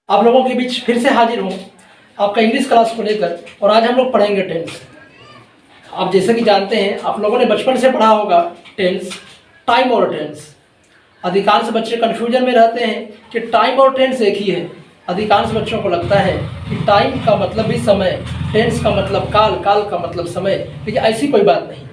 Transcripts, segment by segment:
आप लोगों के बीच फिर से हाजिर हूँ आपका इंग्लिश क्लास को लेकर। और आज हम लोग पढ़ेंगे टेंस। आप जैसे कि जानते हैं, आप लोगों ने बचपन से पढ़ा होगा टेंस, टाइम और टेंस। अधिकांश बच्चे कन्फ्यूजन में रहते हैं कि टाइम और टेंस एक ही है। अधिकांश बच्चों को लगता है कि टाइम का मतलब भी समय, टेंस का मतलब काल, काल का मतलब समय। लेकिन ऐसी कोई बात नहीं।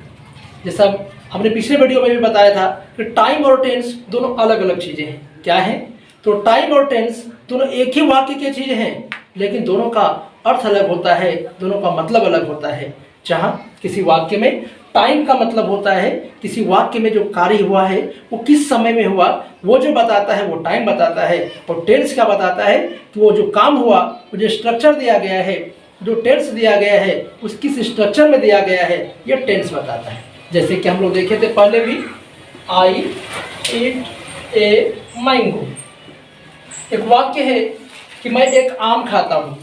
जैसा हमने पिछले वीडियो में भी बताया था कि टाइम और टेंस दोनों अलग अलग चीज़ें हैं। क्या है? तो टाइम और टेंस दोनों एक ही वाक्य की चीज़ें हैं, लेकिन दोनों का अर्थ अलग होता है, दोनों का मतलब अलग होता है। जहाँ किसी वाक्य में टाइम का मतलब होता है, किसी वाक्य में जो कार्य हुआ है वो किस समय में हुआ, वो जो बताता है वो टाइम बताता है। और टेंस क्या बताता है कि वो जो काम हुआ, वो जो स्ट्रक्चर दिया गया है, जो टेंस दिया गया है, उस किस स्ट्रक्चर में दिया गया है, ये टेंस बताता है। जैसे कि हम लोग देखे थे पहले भी, आई ईट ए मैंगो। एक वाक्य है कि मैं एक आम खाता हूँ।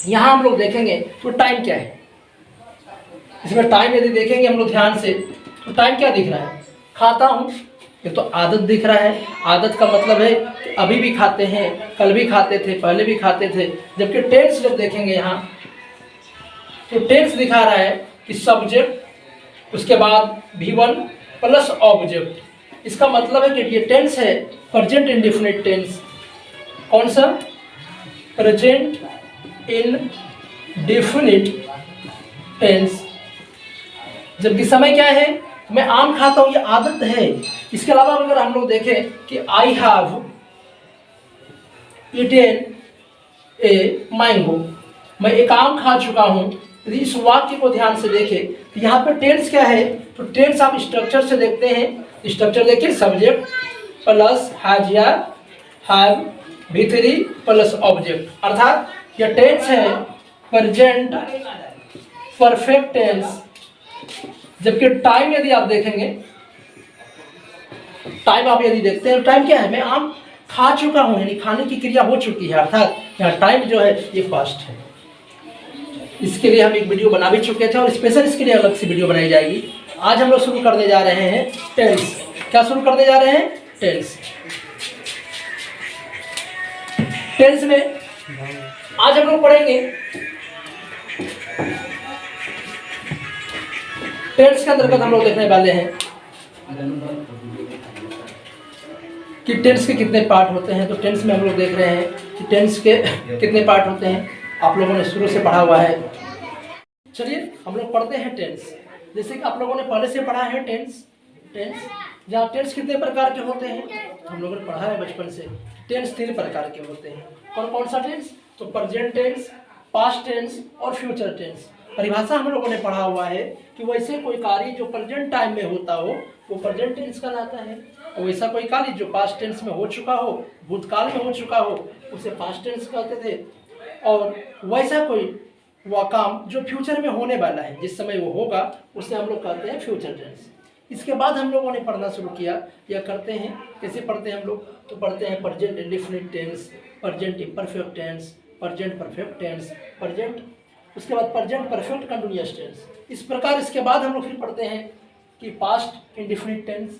यहाँ हम लोग देखेंगे तो टाइम क्या है। इसमें टाइम यदि देखेंगे हम लोग ध्यान से, तो टाइम क्या दिख रहा है? खाता हूँ। ये तो आदत दिख रहा है। आदत का मतलब है कि अभी भी खाते हैं, कल भी खाते थे, पहले भी खाते थे। जबकि टेंस जब देखेंगे यहाँ, तो टेंस दिखा रहा है कि सब्जेक्ट, उसके बाद V1 प्लस ऑब्जेक्ट। इसका मतलब है कि ये टेंस है प्रेजेंट इंडेफिनिट टेंस। कौन सा? Present indefinite tense. जबकि समय क्या है? मैं आम खाता हूँ, ये आदत है। इसके अलावा अगर हम लोग देखें कि I have eaten a mango, मैं एक आम खा चुका हूँ। यदि इस वाक्य को ध्यान से देखें तो यहाँ पे टेंस क्या है? तो टेंस आप स्ट्रक्चर से देखते हैं। स्ट्रक्चर देखिए, सब्जेक्ट प्लस हैज या हैव V3 प्लस ऑब्जेक्ट, अर्थात यह टेंस है प्रेजेंट परफेक्ट टेंस। जबकि टाइम यदि आप देखेंगे, टाइम आप यदि देखते हैं, टाइम क्या है? मैं आम खा चुका हूँ, यानी खाने की क्रिया हो चुकी है, अर्थात यहाँ टाइम जो है ये पास्ट है। इसके लिए हम एक वीडियो बना भी चुके थे और स्पेशल इसके लिए अलग से वीडियो बनाई जाएगी। आज हम लोग शुरू करने जा रहे हैं टेंस। क्या शुरू करने जा रहे हैं? टेंस। टेंस में आज हम लोग पढ़ेंगे टेंस के अंतर्गत हम लोग देखने वाले हैं कि टेंस के कितने पार्ट होते हैं। तो टेंस में हम लोग देख रहे हैं कि टेंस के कितने पार्ट होते हैं। आप लोगों ने शुरू से पढ़ा हुआ है। चलिए हम लोग पढ़ते हैं टेंस। जैसे कि आप लोगों ने पहले से पढ़ा है टेंस। जहाँ टेंस कितने प्रकार के होते हैं हम लोगों ने पढ़ा है बचपन से। टेंस 3 प्रकार के होते हैं। कौन कौन सा टेंस? तो प्रेजेंट टेंस, पास्ट टेंस और फ्यूचर टेंस। परिभाषा हम लोगों ने पढ़ा हुआ है कि वैसे कोई कार्य जो प्रेजेंट टाइम में होता हो वो प्रेजेंट टेंस कहलाता है, और वैसा कोई कार्य जो पास्ट टेंस में हो चुका हो, भूतकाल में हो चुका हो, उसे पास्ट टेंस कहते थे। और वैसा कोई वह काम जो फ्यूचर में होने वाला है, जिस समय वो होगा, उसे हम लोग कहते हैं फ्यूचर टेंस। इसके बाद हम लोगों ने पढ़ना शुरू किया या करते हैं। कैसे पढ़ते हैं हम लोग? तो पढ़ते हैं present indefinite tense, present imperfect tense, present perfect tense, present, उसके बाद प्रेजेंट परफेक्ट कंटिन्यूअस टेंस। इस प्रकार इसके बाद हम लोग फिर पढ़ते हैं कि past indefinite tense,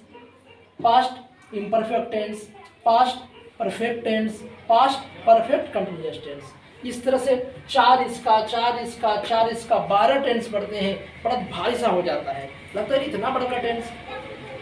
past imperfect tense, past perfect tense, past perfect continuous tense. इस तरह से 4 इसका 12 टेंस पढ़ते हैं। बड़ा भारी सा हो जाता है, लगता है इतना बड़ा टेंस।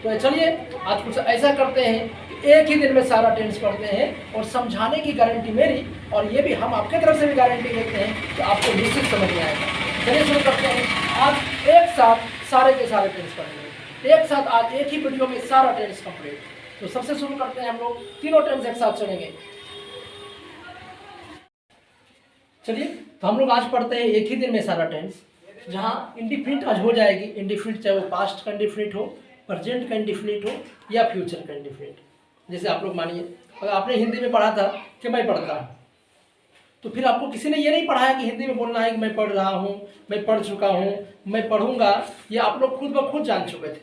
तो चलिए आज कुछ ऐसा करते हैं कि एक ही दिन में सारा टेंस पढ़ते हैं, और समझाने की गारंटी मेरी, और ये भी हम आपके तरफ से भी गारंटी देते हैं कि आपको निश्चित समझ में आएगा। चलिए शुरू करते हैं। आज एक साथ सारे के सारे टेंस पढ़ेंगे, एक साथ आज एक ही वीडियो में सारा टेंस कंप्लीट। तो सबसे शुरू करते हैं हम लोग, तीनों टेंस एक साथ चलेंगे। चलिए तो हम लोग आज पढ़ते हैं एक ही दिन में सारा टेंस। जहाँ इंडिफिनिट आज हो जाएगी। इंडिफिनिट चाहे वो पास्ट का इंडिफिनिट हो, प्रेजेंट का इंडिफिनिट हो, या फ्यूचर का इंडिफिनिट। जैसे आप लोग मानिए, अगर आपने हिंदी में पढ़ा था कि मैं पढ़ता हूँ, तो फिर आपको किसी ने ये नहीं पढ़ाया कि हिंदी में बोलना है कि मैं पढ़ रहा हूँ, मैं पढ़ चुका हूँ, मैं पढ़ूंगा। ये आप लोग खुद ब खुद जान चुके थे।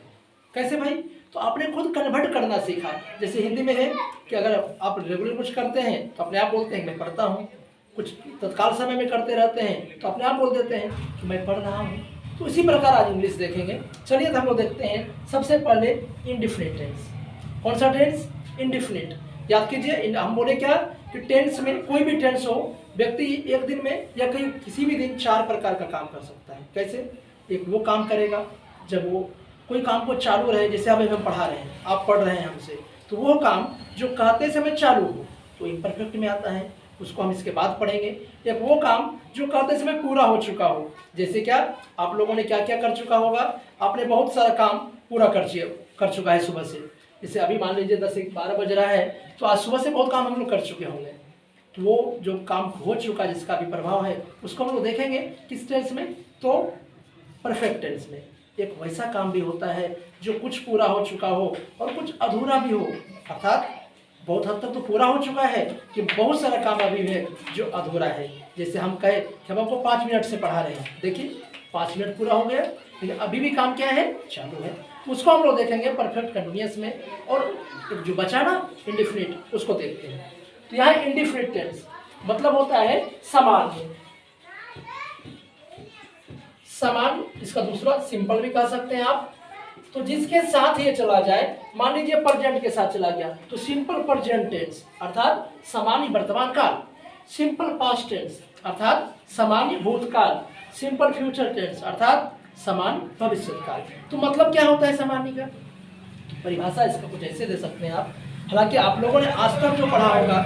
कैसे भाई? तो आपने खुद कन्वर्ट करना सीखा। जैसे हिंदी में है कि अगर आप रेगुलर कुछ करते हैं तो अपने आप बोलते हैं मैं पढ़ता हूँ, कुछ तत्काल समय में करते रहते हैं तो अपने आप बोल देते हैं कि मैं पढ़ रहा हूँ। तो इसी प्रकार आज इंग्लिश देखेंगे। चलिए तो हम लोग देखते हैं सबसे पहले इंडेफिनिट टेंस। कौन सा टेंस? इंडेफिनिट। याद कीजिए, हम बोले क्या कि टेंस में कोई भी टेंस हो, व्यक्ति एक दिन में या कहीं किसी भी दिन 4 प्रकार का काम कर सकता है। कैसे? एक वो काम करेगा जब वो कोई काम को चालू रहे, जैसे अभी हम पढ़ा रहे हैं, आप पढ़ रहे हैं हमसे, तो वो काम जो कहते समय चालू हो तो इम्परफेक्ट में आता है, उसको हम इसके बाद पढ़ेंगे। या वो काम जो कहते समय पूरा हो चुका हो, जैसे क्या आप लोगों ने क्या क्या कर चुका होगा, आपने बहुत सारा काम पूरा कर चुका है सुबह से। जैसे अभी मान लीजिए 10-12 बज रहा है, तो आज सुबह से बहुत काम हम लोग कर चुके होंगे। तो वो जो काम हो चुका है, जिसका भी प्रभाव है, उसको हम लोग देखेंगे किस टेंस में, तो परफेक्ट टेंस में। एक वैसा काम भी होता है जो कुछ पूरा हो चुका हो और कुछ अधूरा भी हो, अर्थात बहुत हद तक तो पूरा हो चुका है कि बहुत सारा काम अभी है जो अधूरा है। जैसे हम कहे कि हम आपको 5 मिनट से पढ़ा रहे हैं, देखिए 5 मिनट पूरा हो गया, लेकिन अभी भी काम क्या है, चालू है। उसको हम लोग देखेंगे परफेक्ट कंटिन्यूअस में। और जो बचा ना इंडिफिनिट, उसको देखते हैं। तो यहाँ इंडिफिनिट टेंस मतलब होता है सामान्य। सामान्य, इसका दूसरा सिंपल भी कह सकते हैं आप। तो जिसके साथ ये चला जाए, मान लीजिए प्रेजेंट के साथ चला गया, तो सिंपल प्रेजेंट टेंस अर्थात सामान्य वर्तमान काल। सिंपल पास्ट टेंस अर्थात सामान्य भूतकाल। सिंपल फ्यूचर टेंस अर्थात सामान्य भविष्य काल। तो मतलब क्या होता है सामान्य का? परिभाषा इसका कुछ ऐसे दे सकते हैं आप। हालांकि आप लोगों ने आज तक जो पढ़ा होगा,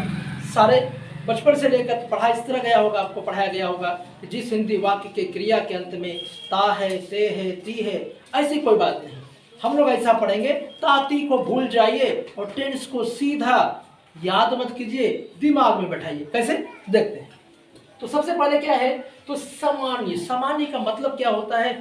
सारे बचपन से लेकर पढ़ा इस तरह गया होगा, आपको पढ़ाया गया होगा कि जिस हिंदी वाक्य के क्रिया के अंत में ता है, ते है, ती है, ऐसी कोई बात नहीं। हम लोग ऐसा पढ़ेंगे, ताती को भूल जाइए और टेंस को सीधा याद मत कीजिए, दिमाग में बैठाइए। कैसे? देखते हैं। तो सबसे पहले क्या है, तो सामान्य। सामान्य का मतलब क्या होता है?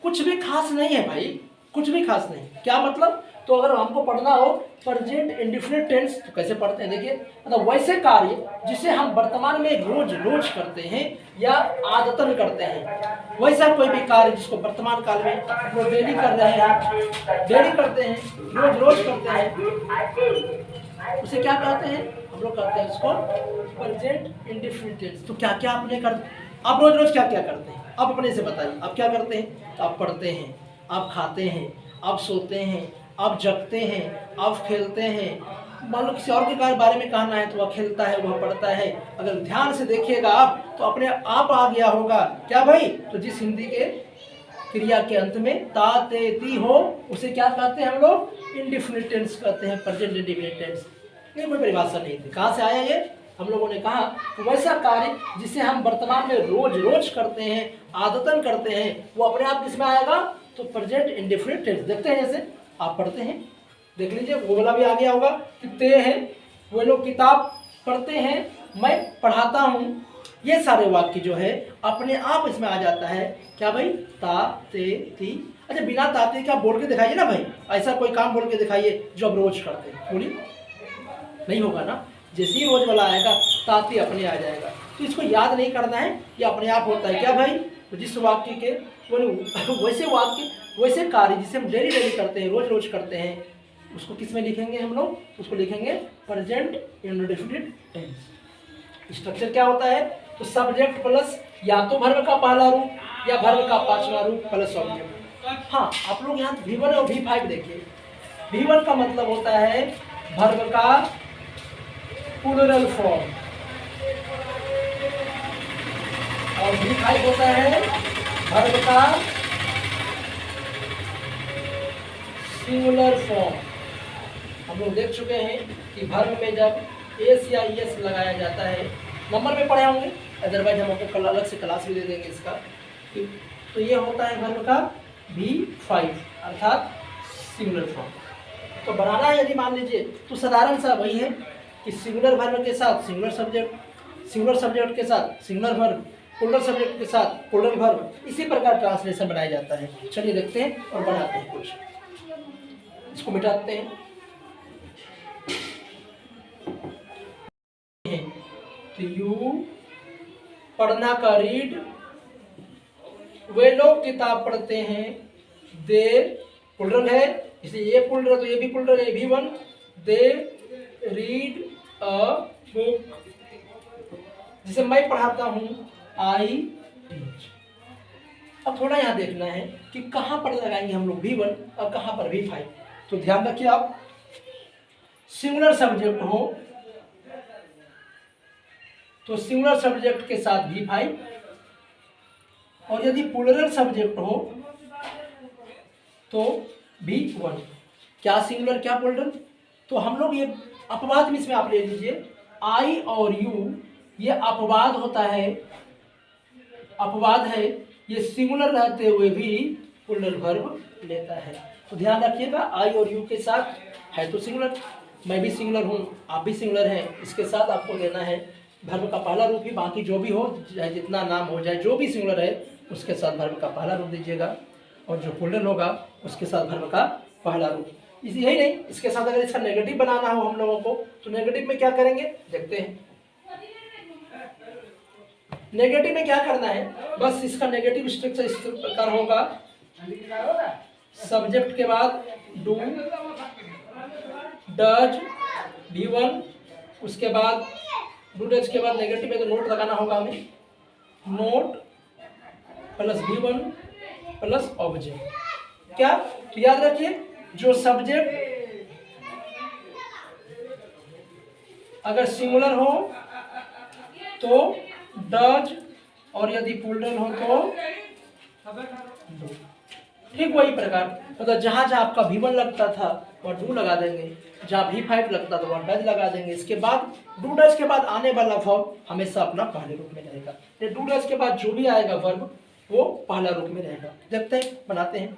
कुछ भी खास नहीं है भाई, कुछ भी खास नहीं। क्या मतलब? तो अगर हमको पढ़ना हो प्रेजेंट इंडिफिनिट टेंस, तो कैसे पढ़ते हैं देखिए, मतलब वैसे कार्य जिसे हम वर्तमान में रोज रोज करते हैं या आदतन करते हैं, वैसा कोई भी कार्य जिसको वर्तमान काल में हम लोग डेली कर रहे हैं, डेली करते हैं, रोज रोज करते हैं, उसे क्या कहते हैं? हम लोग कहते हैं उसको प्रेजेंट इंडिफिनिट टेंस। तो क्या क्या आपने कर, आप रोज रोज क्या क्या करते हैं, आप अपने से बताइए, आप क्या करते हैं? तो आप पढ़ते हैं, आप खाते हैं, आप सोते हैं, आप जगते हैं, आप खेलते हैं। मान लो किसी और के बारे में कहना है तो वह खेलता है, वह पढ़ता है। अगर ध्यान से देखिएगा आप तो अपने आप आ गया होगा क्या भाई? तो जिस हिंदी के क्रिया के अंत में ता ते ती हो, उसे क्या कहते हैं हम लोग? इंडिफिनिट टेंस कहते हैं, प्रेजेंट इंडिफिनिट टेंस। ये कोई परिभाषा नहीं थी, कहाँ से आया ये? हम लोगों ने कहा तो वैसा कार्य जिसे हम वर्तमान में रोज रोज करते हैं, आदतन करते हैं, वो अपने आप किसमें आएगा? तो प्रेजेंट इंडिफिनिट टेंस। देखते हैं, जैसे आप पढ़ते हैं, देख लीजिए, वो वाला भी आ गया होगा कि ते हैं, वो लोग किताब पढ़ते हैं, मैं पढ़ाता हूँ। ये सारे वाक्य जो है अपने आप इसमें आ जाता है। क्या भाई? ता ते ती। अच्छा, बिना ताते का बोल के दिखाइए ना भाई, ऐसा कोई काम बोल के दिखाइए जो अब रोज करते हैं, बोलिए। नहीं होगा ना। जैसे ही रोज वाला आएगा ताते अपने आ जाएगा। तो इसको याद नहीं करना है, ये अपने आप होता है। क्या भाई? तो जिस वाक्य के वैसे वाक्य, वैसे कार्य जिसे हम डेली डेली करते हैं, रोज रोज करते हैं, उसको किस में लिखेंगे हम लोग? उसको लिखेंगे प्रेजेंट इंडिफिनिट टेंस। स्ट्रक्चर क्या होता है? तो सब्जेक्ट प्लस या तो वर्ब का पहला रूप या वर्ब का पांचवा रूप प्लस ऑब्जेक्ट। हाँ, आप लोग यहाँ V1 और V5 देखिए। V1 का मतलब होता है वर्ब का प्लूरल फॉर्म और V5 होता है वर्ब का सिंगुलर फॉर्म। हम लोग देख चुके हैं कि वर्ब में जब एस या एस लगाया जाता है, नंबर में पढ़े होंगे, अदरवाइज हम आपको अलग से क्लास भी दे देंगे इसका। तो ये होता है वर्ब का V5 अर्थात सिंगुलर फॉर्म। तो बनाना है यदि मान लीजिए, तो साधारण सा वही है कि सिंगुलर वर्ब के साथ सिंगुलर सब्जेक्ट, सिंगुलर सब्जेक्ट के साथ सिंगुलर वर्ब, प्लूरल सब्जेक्ट के साथ प्लूरल वर्ब, इसी प्रकार ट्रांसलेशन बनाया जाता है। चलिए देखते हैं और बनाते हैं कुछ। इसको मिटाते हैं। तो यू पढ़ना का रीड, वे लोग किताब पढ़ते हैं, दे प्लूरल है इसलिए ये प्लूरल, तो ये भी प्लूरल है, V1। They read a book, जिसे मैं पढ़ाता हूँ, आई टीच। अब थोड़ा यहाँ देखना है कि कहाँ पर लगाएंगे हम लोग V1 और कहाँ पर V5। तो ध्यान रखिए आप, सिंगुलर सब्जेक्ट हो तो सिंगुलर सब्जेक्ट के साथ V5, और यदि प्लूरल सब्जेक्ट हो तो V1। क्या सिंगुलर क्या प्लूरल? तो हम लोग ये अपवाद में इसमें आप ले लीजिए, I और U ये अपवाद होता है, अपवाद है, ये सिंगुलर रहते हुए भी प्लूरल वर्ब लेता है। तो ध्यान रखिएगा, आई और यू के साथ है तो सिंगुलर, मैं भी सिंगुलर हूँ, आप भी सिंगुलर हैं, इसके साथ आपको लेना है वर्ब का पहला रूप ही, बाकी जो भी हो चाहे जितना नाम हो जाए, जो भी सिंगुलर है उसके साथ वर्ब का पहला रूप दीजिएगा, और जो प्लूरल होगा उसके साथ वर्ब का पहला रूप। यही नहीं, इसके साथ अगर इसका नेगेटिव बनाना हो हम लोगों को, तो नेगेटिव में क्या करेंगे देखते हैं। नेगेटिव में क्या करना है, बस इसका नेगेटिव स्ट्रक्चर इस प्रकार होगा, सब्जेक्ट के बाद डू, डज, V1, उसके बाद डू डज के बाद नेगेटिव में तो नोट लगाना होगा हमें, note plus V1 plus object. क्या? तो याद रखिए, जो सब्जेक्ट अगर सिंगुलर हो तो डज, और यदि प्लूरल हो तो डू। ठीक वही प्रकार, मतलब जहाँ जहाँ आपका V1 लगता था वहाँ डू लगा देंगे, जहाँ V5 लगता था वहाँ डज लगा देंगे। इसके बाद डू डज के बाद आने वाला वर्ब हमेशा अपना पहले रूप में रहेगा, ये डू डज के बाद जो भी आएगा वर्ब वो पहला रूप में रहेगा। देखते हैं, बनाते हैं।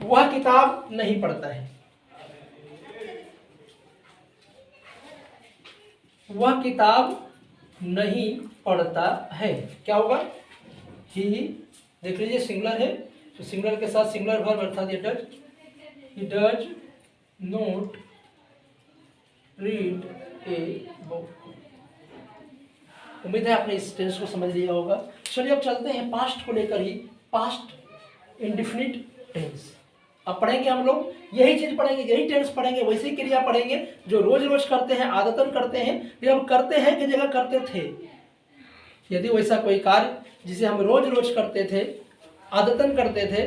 वह किताब नहीं पढ़ता है, वह किताब नहीं पढ़ता है, क्या होगा? ही, देख लीजिए सिंगुलर है तो सिंगुलर के साथ सिंगुलर वर्ब अर्थात ये does, he does note read a book. उम्मीद है आपने इस टेंस को समझ लिया होगा। चलिए अब चलते हैं पास्ट को लेकर ही, पास्ट इंडेफिनिट टेंस। अब पढ़ेंगे हम लोग यही चीज पढ़ेंगे, यही टेंस पढ़ेंगे, वैसी क्रिया पढ़ेंगे जो रोज रोज करते हैं, आदतन करते हैं, या हम करते हैं की जगह करते थे। यदि वैसा कोई कार्य जिसे हम रोज रोज करते थे, आदतन करते थे,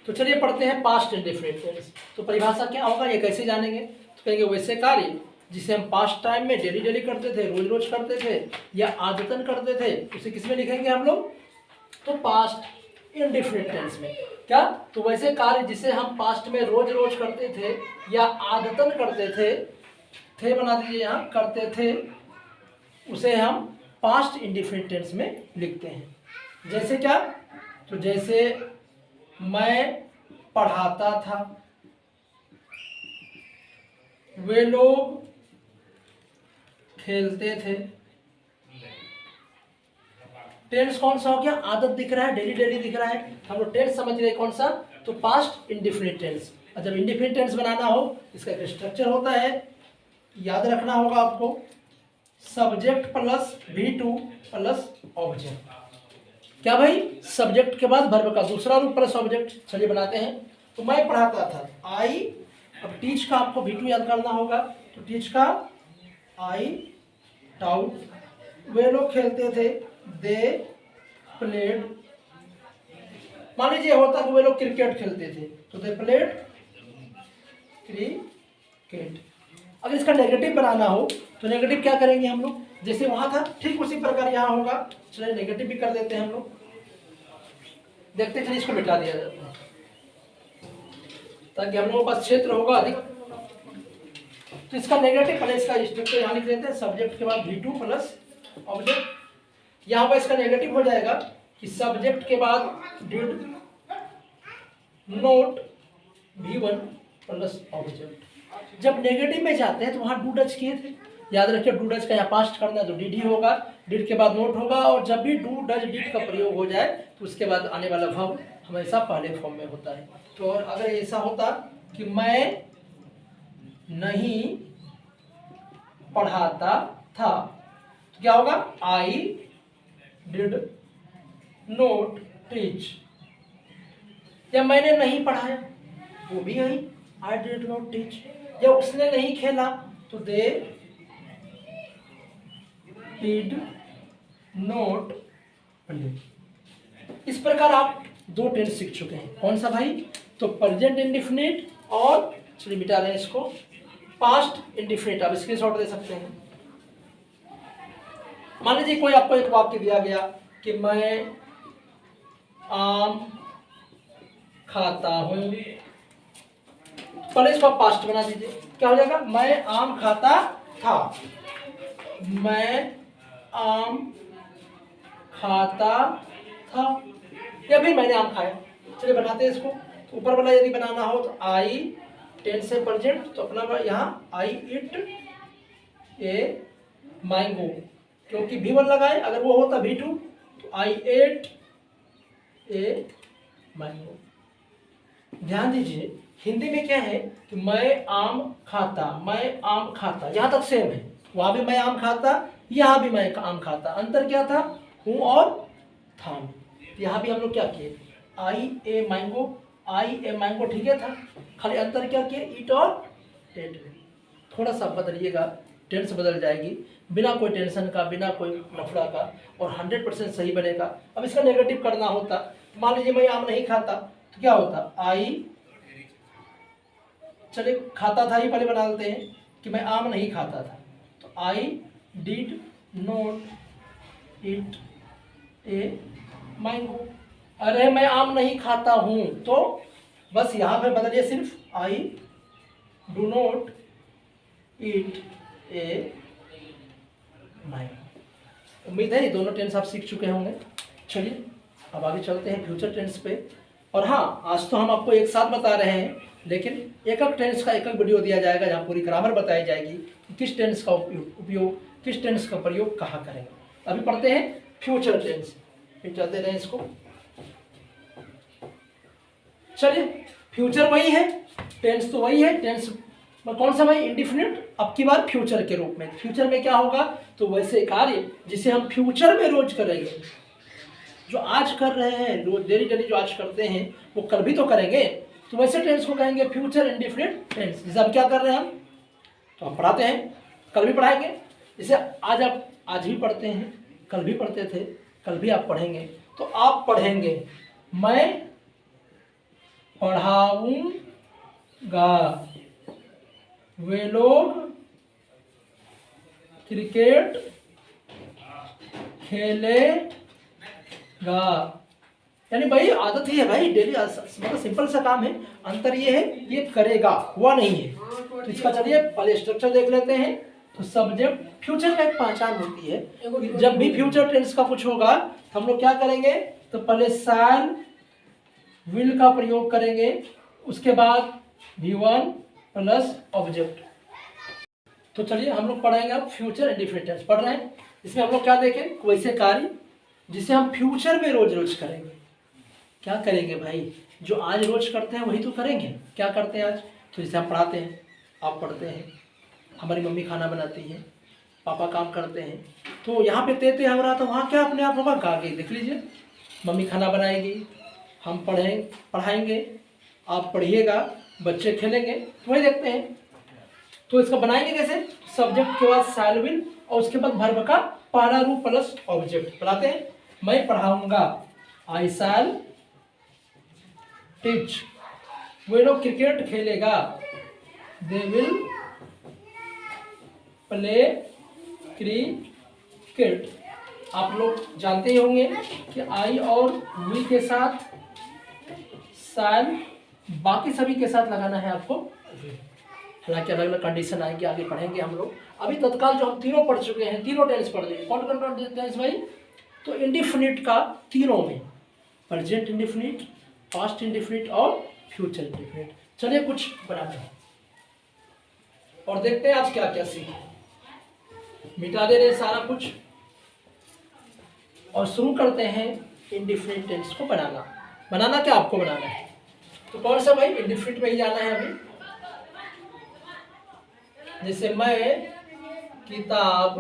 तो चलिए पढ़ते हैं पास्ट इंडेफिनिट टेंस। तो परिभाषा क्या होगा, ये कैसे जानेंगे? तो कहेंगे वैसे कार्य जिसे हम पास्ट टाइम में डेली डेली करते थे, रोज रोज करते थे, या आदतन करते थे, उसे किस में लिखेंगे हम लोग? तो पास्ट इंडेफिनिट टेंस में। क्या? तो वैसे कार्य जिसे हम पास्ट में रोज रोज करते थे या आदतन करते थे बना दीजिए यहाँ, करते थे, उसे हम पास्ट इंडेफिनिट टेंस में लिखते हैं। जैसे क्या? तो जैसे मैं पढ़ाता था, वे लोग खेलते थे। टेंस कौन सा हो गया? आदत दिख रहा है, डेली डेली दिख रहा है, हम लोग टेंस समझ रहे कौन सा? तो पास्ट इंडेफिनिट टेंस। और जब इंडेफिनिट टेंस बनाना हो इसका एक स्ट्रक्चर होता है, याद रखना होगा आपको, subject plus V2 plus object. क्या भाई? सब्जेक्ट के बाद वर्ब का दूसरा रूप प्लस ऑब्जेक्ट। चलिए बनाते हैं। तो मैं पढ़ाता था, आई, अब टीच का आपको V2 याद करना होगा, तो टीच का आई टाउट, वे लोग खेलते थे, दे प्लेड। मान लीजिए होता कि वे लोग क्रिकेट खेलते थे, तो दे प्लेड क्रिकेट। अगर इसका नेगेटिव बनाना हो तो नेगेटिव क्या करेंगे हम लोग? जैसे वहां था ठीक उसी प्रकार यहाँ होगा। चलिए नेगेटिव भी कर देते हैं हम लोग, देखते हैं। चलिए इसको मिटा दिया जाता है ताकि हम लोगों के पास क्षेत्र होगा अधिक। तो इसका नेगेटिव पहले इसका स्ट्रक्चर यहाँ लिख देते हैं, सब्जेक्ट के बाद V2 प्लस ऑब्जेक्ट। यहाँ पर इसका नेगेटिव हो जाएगा कि सब्जेक्ट के बाद did note V1 plus object. जब नेगेटिव में जाते हैं तो वहाँ डू डज किए थे, याद रखिए डू डज का यहाँ पास्ट करना है तो डिड ही होगा, डिड के बाद नोट होगा, और जब भी डू डज डिड का प्रयोग हो जाए तो उसके बाद आने वाला वर्ब हमेशा पहले फॉर्म में होता है। तो अगर ऐसा होता कि मैं नहीं पढ़ाता था तो क्या होगा? I did note teach. या मैंने नहीं पढ़ाया, वो भी यही, आई डिड नॉट टीच। या उसने नहीं खेला तो दे डिड नॉट प्ले। इस प्रकार आप दो टेंस सीख चुके हैं। कौन सा भाई? तो प्रेजेंट इंडेफिनिट और, चलिए मिटा दें इसको, पास्ट इंडिफिनिट, आप स्क्रीनशॉट दे सकते हैं। मान लीजिए कोई आपको एक वाक्य दिया गया कि मैं आम खाता हूं, पहले इसको पास्ट बना दीजिए, क्या हो जाएगा? मैं आम खाता था, मैं आम खाता था, या फिर मैंने आम खाया। चलिए बनाते हैं इसको। तो ऊपर वाला यदि बनाना हो तो आई टेंस से प्रेजेंट, तो अपना यहाँ आई इट ए मैंगो, क्योंकि V1 लगाए, अगर वो होता V2 तो आई एट ए मैंगो। ध्यान दीजिए हिंदी में क्या है कि मैं आम खाता, मैं आम खाता, यहाँ तक सेम है, वहाँ भी मैं आम खाता, यहाँ भी मैं आम खाता। अंतर क्या था? हूँ और था। यहाँ भी हम लोग क्या किए? आई a mango, I a mango, ठीक है था, खाली अंतर क्या किए? ईट और टेट में। थोड़ा सा बदलिएगा, टेंस बदल जाएगी, बिना कोई टेंशन का, बिना कोई लफड़ा का, और 100% सही बनेगा। अब इसका नेगेटिव करना होता, मान लीजिए मैं आम नहीं खाता तो क्या होता? आई, चलिए खाता था ही पहले बना देते हैं कि मैं आम नहीं खाता था, तो I did not eat a mango. अरे मैं आम नहीं खाता हूँ, तो बस यहाँ पे बदलिए सिर्फ I do not eat a mango. उम्मीद है ये दोनों टेंस आप सीख चुके होंगे। चलिए अब आगे चलते हैं फ्यूचर टेंस पे। और हाँ, आज तो हम आपको एक साथ बता रहे हैं, लेकिन एक एक टेंस का एक एक वीडियो दिया जाएगा जहाँ पूरी ग्रामर बताई जाएगी कि किस टेंस का उपयोग, किस टेंस का प्रयोग कहाँ करेंगे। अभी पढ़ते हैं फ्यूचर टेंस, फिर चलते रहे इसको। चलिए फ्यूचर वही है, टेंस तो वही है, टेंस में कौन सा भाई? इंडिफिनिट, अब की बार फ्यूचर के रूप में। फ्यूचर में क्या होगा? तो वैसे कार्य जिसे हम फ्यूचर में रोज करेंगे, जो आज कर रहे हैं रोज, डेली डेली जो आज करते हैं वो कल भी तो करेंगे, तो वैसे टेंस को कहेंगे फ्यूचर इंडिफिनिट टेंस। जैसे अब क्या कर रहे हैं हम, तो हम पढ़ाते हैं, कल भी पढ़ाएंगे। जैसे आज आप आज भी पढ़ते हैं, कल भी पढ़ते थे, कल भी आप पढ़ेंगे। तो आप पढ़ेंगे, मैं पढ़ाऊंगा, वे लोग क्रिकेट खेलेगा। यानी भाई आदत ही है भाई, डेली मतलब सिंपल सा काम है। अंतर ये है ये करेगा, हुआ नहीं है। तो इसका चलिए पहले स्ट्रक्चर देख लेते हैं। तो सब्जेक्ट, फ्यूचर का एक पहचान होती है, जब भी फ्यूचर टेंस का कुछ होगा तो हम लोग क्या करेंगे? तो पहले शैल विल का प्रयोग करेंगे, उसके बाद V1 प्लस ऑब्जेक्ट। तो चलिए हम लोग पढ़ेंगे अब फ्यूचर इंडिफिनिट टेंस पढ़ रहे हैं। इसमें हम लोग क्या देखें? वैसे कार्य जिसे हम फ्यूचर में रोज रोज करेंगे। क्या करेंगे भाई? जो आज रोज करते हैं वही तो करेंगे। क्या करते हैं आज? तो जैसे हम पढ़ाते हैं, आप पढ़ते हैं, हमारी मम्मी खाना बनाती है, पापा काम करते हैं, तो यहाँ पे तेते हो रहा, तो वहाँ क्या अपने आप होगा? गा के देख लीजिए, मम्मी खाना बनाएगी, हम पढ़ाएंगे, आप पढ़िएगा, बच्चे खेलेंगे, तो वही देखते हैं। तो इसका बनाएंगे कैसे? सब्जेक्ट के बाद शैल विल और उसके बाद वर्ब का पहला रूप प्लस ऑब्जेक्ट। बनाते हैं, मैं पढ़ाऊंगा, आई शैल टीच, वे लोग क्रिकेट खेलेगा, दे विल प्ले क्रिकेट। आप लोग जानते ही होंगे कि आई और वी के साथ शैल, बाकी सभी के साथ लगाना है आपको। हालांकि अलग अलग कंडीशन आएगी, आगे पढ़ेंगे हम लोग। अभी तत्काल जो हम तीनों पढ़ चुके हैं, तीनों टेंस पढ़ लिए। कौन कौन टेंस भाई? तो इंडिफिनिट का तीनों में, प्रेजेंट इंडिफिनिट, पास्ट इंडिफिनिट और फ्यूचर इंडिफिनिट। चलिए कुछ बनाते हैं और देखते हैं आज क्या क्या सीखे। मिटा दे रहे सारा कुछ और शुरू करते हैं इंडिफिनिट टेंस को बनाना। बनाना क्या आपको बनाना है? तो कौन सा भाई? इंडिफिनिट में ही जाना है अभी। जैसे मैं किताब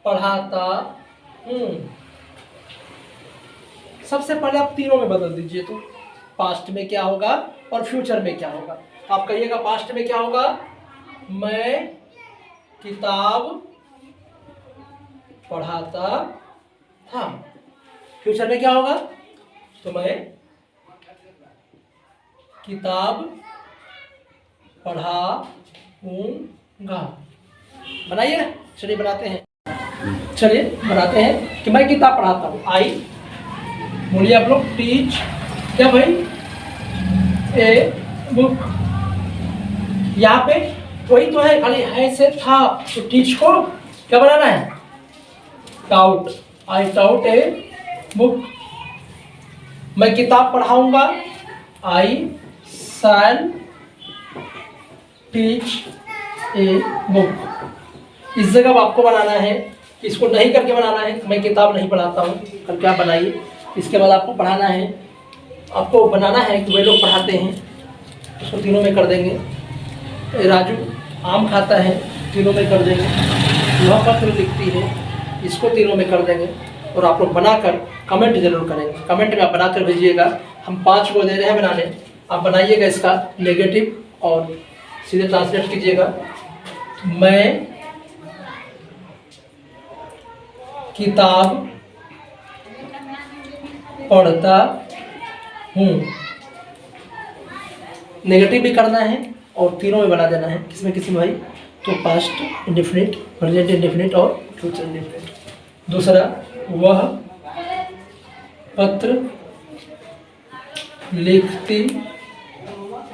पढ़ाता हूँ, सबसे पहले आप तीनों में बदल दीजिए। तो पास्ट में क्या होगा और फ्यूचर में क्या होगा? आप कहिएगा पास्ट में क्या होगा? मैं किताब पढ़ाता था। फ्यूचर में क्या होगा? तो मैं किताब पढ़ाऊंगा। बनाइए, चलिए बनाते हैं। चलिए बनाते हैं कि मैं किताब पढ़ाता हूँ। आई, बोलिए आप लोग, टीच क्या भाई, ए बुक। यहाँ पे वही तो है, खाली है से था, तो टीच को क्या बनाना है, taut. I taut a book. मैं किताब पढ़ाऊंगा। आई शैल टीच ए बुक। इस जगह आपको बनाना है, इसको नहीं करके बनाना है। मैं किताब नहीं पढ़ाता हूँ, करके आप बनाइए। इसके बाद आपको पढ़ाना है, आपको बनाना है कि वे लोग पढ़ाते हैं, उसको तीनों में कर देंगे। राजू आम खाता है, तीनों में कर देंगे। वह पत्र लिखती है, इसको तीनों में कर देंगे। और आप लोग बनाकर कमेंट जरूर करेंगे, कमेंट में आप बनाकर भेजिएगा। हम 5 को दे रहे हैं बनाने, आप बनाइएगा इसका नेगेटिव और सीधे ट्रांसलेट कीजिएगा। मैं किताब पढ़ता हूँ। नेगेटिव भी करना है और तीनों में बना देना है। किसमें किसमें भाई, तो पास्ट इंडेफिनिट, प्रेजेंट इंडेफिनिट और फ्यूचर इंडेफिनिट। दूसरा, वह पत्र लिखती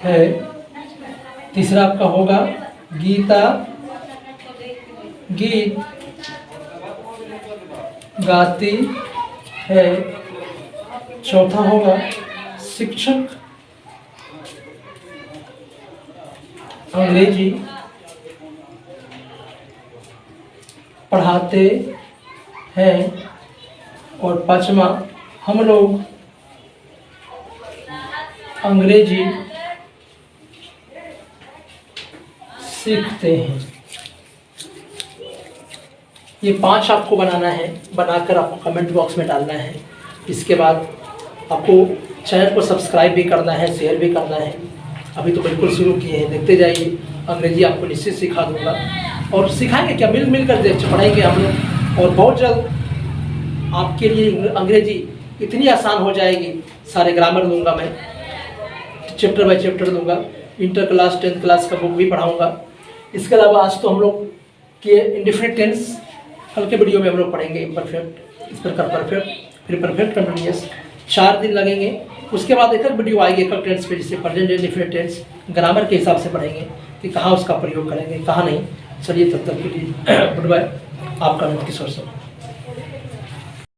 है। तीसरा आपका होगा गीता गीत गाती है। चौथा होगा शिक्षक अंग्रेजी पढ़ाते हैं। और पांचवा, हम लोग अंग्रेजी सीखते हैं। ये 5 आपको बनाना है, बनाकर आपको कमेंट बॉक्स में डालना है। इसके बाद आपको चैनल को सब्सक्राइब भी करना है, शेयर भी करना है। अभी तो बिल्कुल शुरू किए हैं, देखते जाइए। अंग्रेजी आपको निश्चित सिखा दूंगा, और सिखाएंगे क्या, मिल कर पढ़ाएंगे हम लोग। और बहुत जल्द आपके लिए अंग्रेजी इतनी आसान हो जाएगी, सारे ग्रामर दूंगा मैं, चैप्टर बाय चैप्टर दूंगा। इंटर क्लास 10th क्लास का बुक भी पढ़ाऊंगा। इसके अलावा आज तो हम लोग के इंडेफिनिट टेंस कल के वीडियो में हम लोग पढ़ेंगे। परफेक्ट, इस प्रकार परफेक्ट, फिर परफेक्ट कंटिन्यूअस। 4 दिन लगेंगे। उसके बाद एक वीडियो आएगी एकल टेंस पे, जिससे प्रेजेंट इंडेफिनिट टेंस ग्रामर के हिसाब से पढ़ेंगे कि कहाँ उसका प्रयोग करेंगे, कहाँ नहीं। चलिए तब तक के लिए गुड बाय। आपका अनंत किशोर सर।